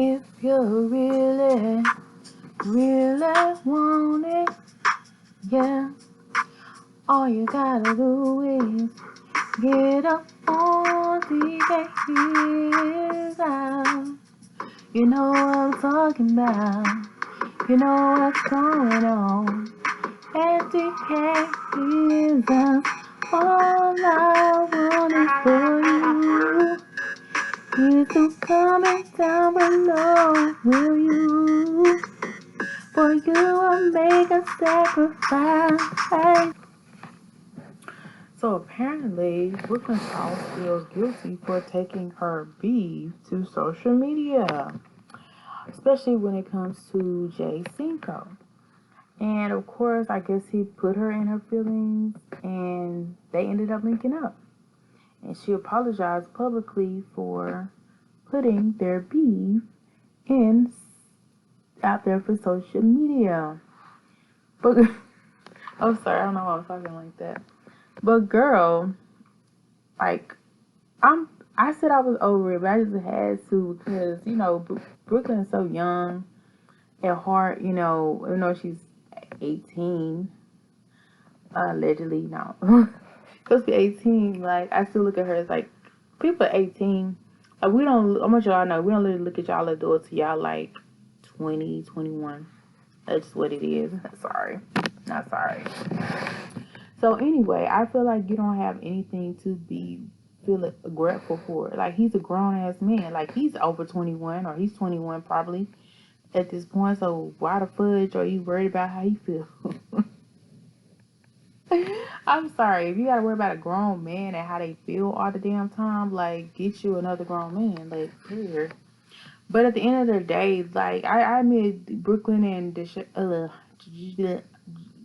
If you really, really want it, yeah, all you gotta do is get up on the heels out. You know what I'm talking about. You know what's going on. And the heels all I want is for you. You to coming down below, will you? For you I'll make a sacrifice. So apparently, Brooklyn House feels guilty for taking her beef to social media, especially when it comes to Cinco. And of course, I guess he put her in her feelings, and they ended up linking up. And she apologized publicly for putting their beef in out there for social media. But I'm sorry, I don't know why I'm talking like that. But girl, like I said I was over it, but I just had to because Brooklyn is so young at heart. Even though she's 18, allegedly, no, supposed to be 18. Like I still look at her as like people at 18. Like we don't. I'm sure y'all know we don't literally look at y'all adults till y'all like 20, 21. That's what it is. Sorry, not sorry. So anyway, I feel like you don't have anything to be feel grateful for. Like he's a grown ass man. Like he's over 21 or he's 21 probably at this point. So why the fudge are you worried about how he feels? I'm sorry. If you gotta worry about a grown man and how they feel all the damn time, like get you another grown man. Like here. But at the end of the day, like I admit Brooklyn and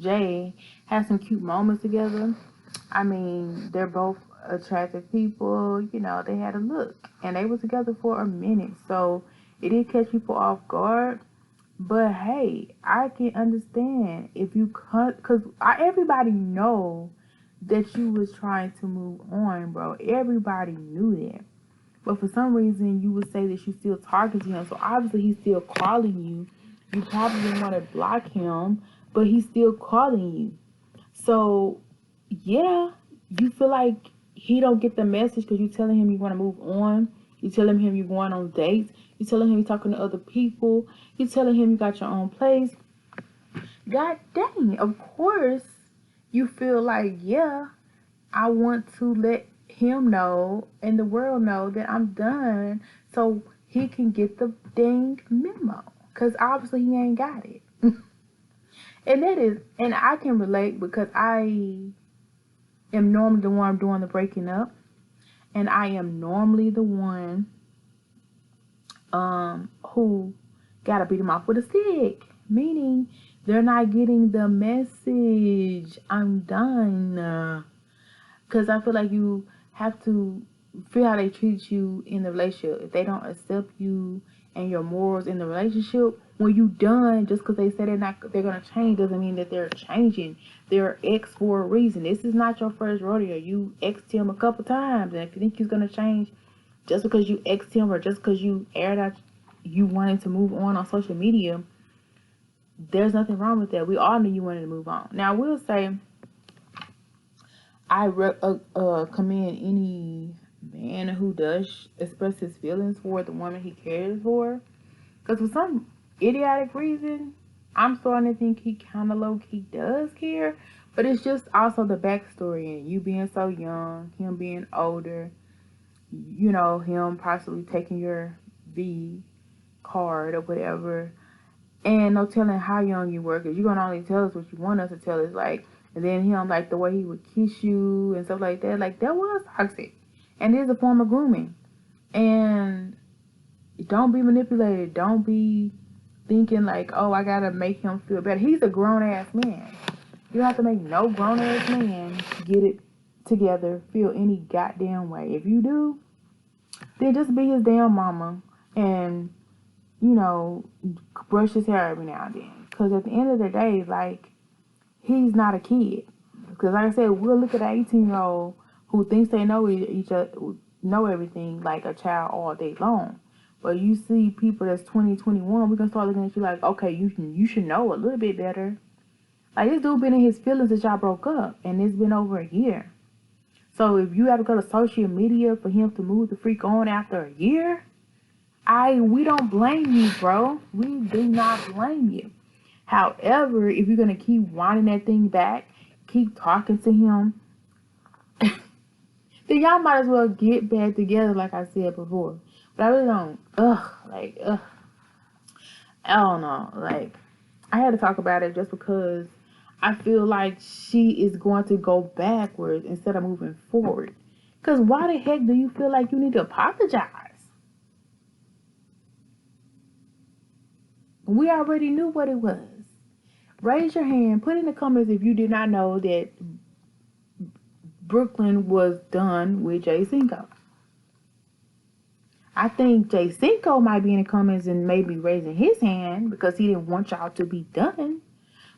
Jay had some cute moments together. I mean, they're both attractive people. They had a look. And they were together for a minute. So it did catch people off guard. But hey, I can understand if you cut. Because everybody know that you was trying to move on, bro. Everybody knew that. But for some reason, you would say that you're still talking to him. So obviously, he's still calling you. You probably want to block him, but he's still calling you. So, yeah, you feel like he don't get the message because you telling him you want to move on. You telling him you're going on dates. You telling him you're talking to other people. You telling him you got your own place. God dang, of course, you feel like, yeah, I want to let him know and the world know that I'm done so he can get the dang memo. Because obviously he ain't got it. And I can relate because I am normally the one doing the breaking up. And I am normally the one who gotta beat him off with a stick. Meaning they're not getting the message. I'm done. Because I feel like you have to feel how they treat you in the relationship. If they don't accept you and your morals in the relationship, when you done, just because they say they're gonna change doesn't mean that they're changing. They're ex for a reason. This is not your first rodeo. You exed him a couple times, and if you think he's gonna change just because you exed him or just because you aired out you wanting to move on social media, there's nothing wrong with that. We all knew you wanted to move on. Now I will say, I commend any man who does express his feelings for the woman he cares for. Because for some idiotic reason, I'm starting to think he kind of low-key does care. But it's just also the backstory. And you being so young, him being older, him possibly taking your V card or whatever. And no telling how young you were. Because you're going to only tell us what you want us to tell us. Like, and then him, like, the way he would kiss you and stuff like that. Like, that was toxic. And it is a form of grooming. And don't be manipulated. Don't be thinking like, oh, I gotta make him feel better. He's a grown-ass man. You don't have to make no grown-ass man get it together, feel any goddamn way. If you do, then just be his damn mama and, brush his hair every now and then. Because at the end of the day, like, he's not a kid. Because like I said, we'll look at an 18-year-old who thinks they know each other, know everything like a child all day long. But you see people that's 20, 21, we're gonna start looking at you like, okay, you should know a little bit better. Like, this dude been in his feelings since y'all broke up, and it's been over a year. So if you have to go to social media for him to move the freak on after a year, we don't blame you, bro. We do not blame you. However, if you're gonna keep winding that thing back, keep talking to him, then y'all might as well get back together, like I said before. But I really don't. I don't know. Like, I had to talk about it just because I feel like she is going to go backwards instead of moving forward. Because why the heck do you feel like you need to apologize? We already knew what it was. Raise your hand. Put in the comments if you did not know that Brooklyn was done with Jay Cinco. I think Jay Cinco might be in the comments and maybe raising his hand because he didn't want y'all to be done.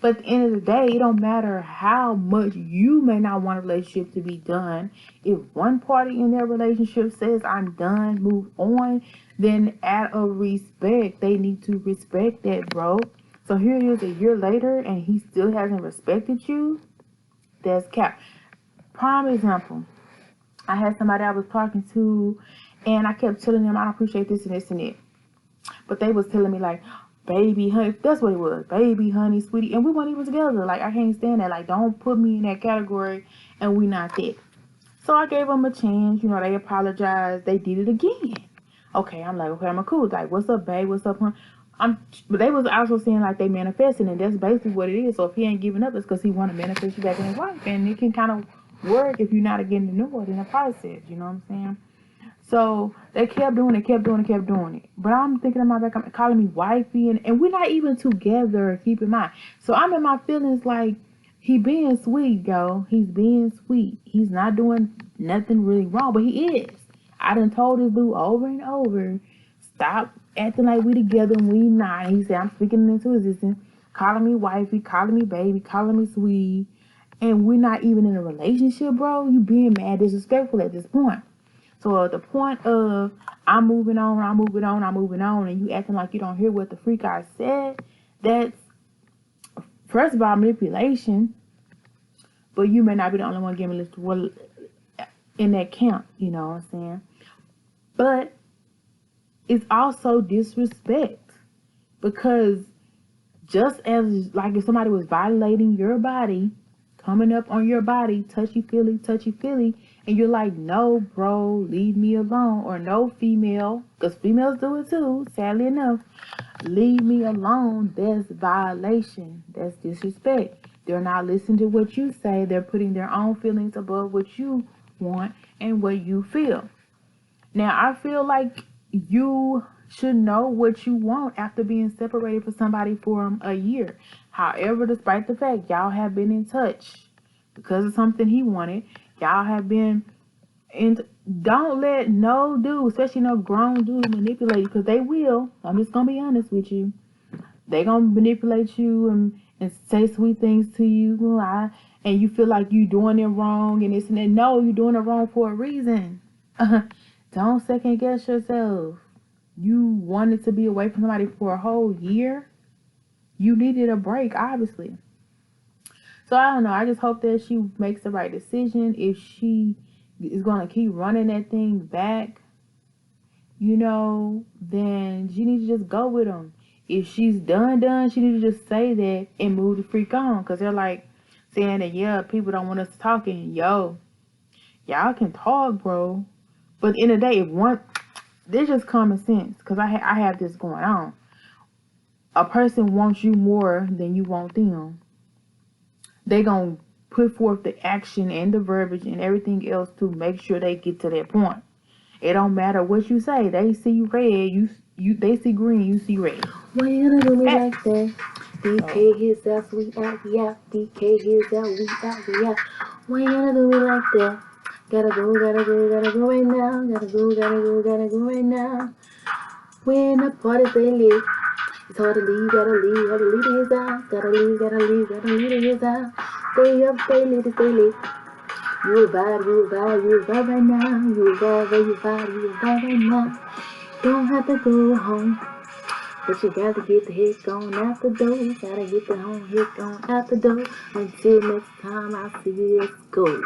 But at the end of the day, it don't matter how much you may not want a relationship to be done. If one party in their relationship says, I'm done, move on, then out of respect, they need to respect that, bro. So here it is a year later and he still hasn't respected you. That's cap. Prime example. I had somebody I was talking to and I kept telling them I don't appreciate this and this and that. But they was telling me like, baby, honey, that's what it was. Baby, honey, sweetie. And we weren't even together. Like, I can't stand that. Like, don't put me in that category and we not that. So I gave them a chance. You know, they apologized. They did it again. Okay, I'm like, okay, I'm cool. Like, what's up, babe? What's up, hon? But they was also saying like they manifesting, and that's basically what it is. So if he ain't giving up, it's because he want to manifest you back in his life. And it can kind of work if you're not getting to know it in the process. You know what I'm saying? So they kept doing it. But I'm thinking in my back, I'm calling me wifey, and we're not even together, keep in mind. So I'm in my feelings like, he being sweet, yo. He's being sweet. He's not doing nothing really wrong, but he is. I done told this dude over and over, stop acting like we together and we not. He said, I'm speaking into existence, calling me wifey, calling me baby, calling me sweet, and we're not even in a relationship, bro. You being mad disrespectful at this point. So at the point of I'm moving on, and you acting like you don't hear what the freak I said, that's, first of all, manipulation, but you may not be the only one giving this in that camp, you know what I'm saying? But it's also disrespect, because just as like if somebody was violating your body, coming up on your body, touchy feely, and you're like, no, bro, leave me alone. Or no, female, because females do it too, sadly enough, leave me alone. That's violation. That's disrespect. They're not listening to what you say. They're putting their own feelings above what you want and what you feel. Now, I feel like you should know what you want after being separated from somebody for a year. However, despite the fact y'all have been in touch because of something he wanted, y'all have been in. Don't let no dude, especially no grown dude, manipulate you, because they will. I'm just gonna be honest with you. They gonna manipulate you and say sweet things to you, and you feel like you doing it wrong and this and that. No, you're doing it wrong for a reason. Don't second guess yourself. You wanted to be away from somebody for a whole year. You needed a break, obviously. So I don't know. I just hope that she makes the right decision. If she is going to keep running that thing back, you know, then she needs to just go with him. If she's done, she needs to just say that and move the freak on. Because they're like saying that, yeah, people don't want us talking. Yo, y'all can talk, bro. But at the end of the day, there's just common sense. Because I have this going on. A person wants you more than you want them. They gonna put forth the action and the verbiage and everything else to make sure they get to that point. It don't matter what you say. They see red, they see green, you see red. Why you gonna do me like that? DK his ass, we out, we out. DK his out, we out, we out. Why you gonna do me like that? Gotta go right now. Gotta go right now. When the party stay lit, it's hard to leave, gotta leave to his house. Gotta leave to his house. Stay up, stay lit. You a vibe right now. You a vibe right now. Don't have to go home, but you gotta get the heck on out the door. Gotta get the home heck on out the door. Until next time I see you, let's go.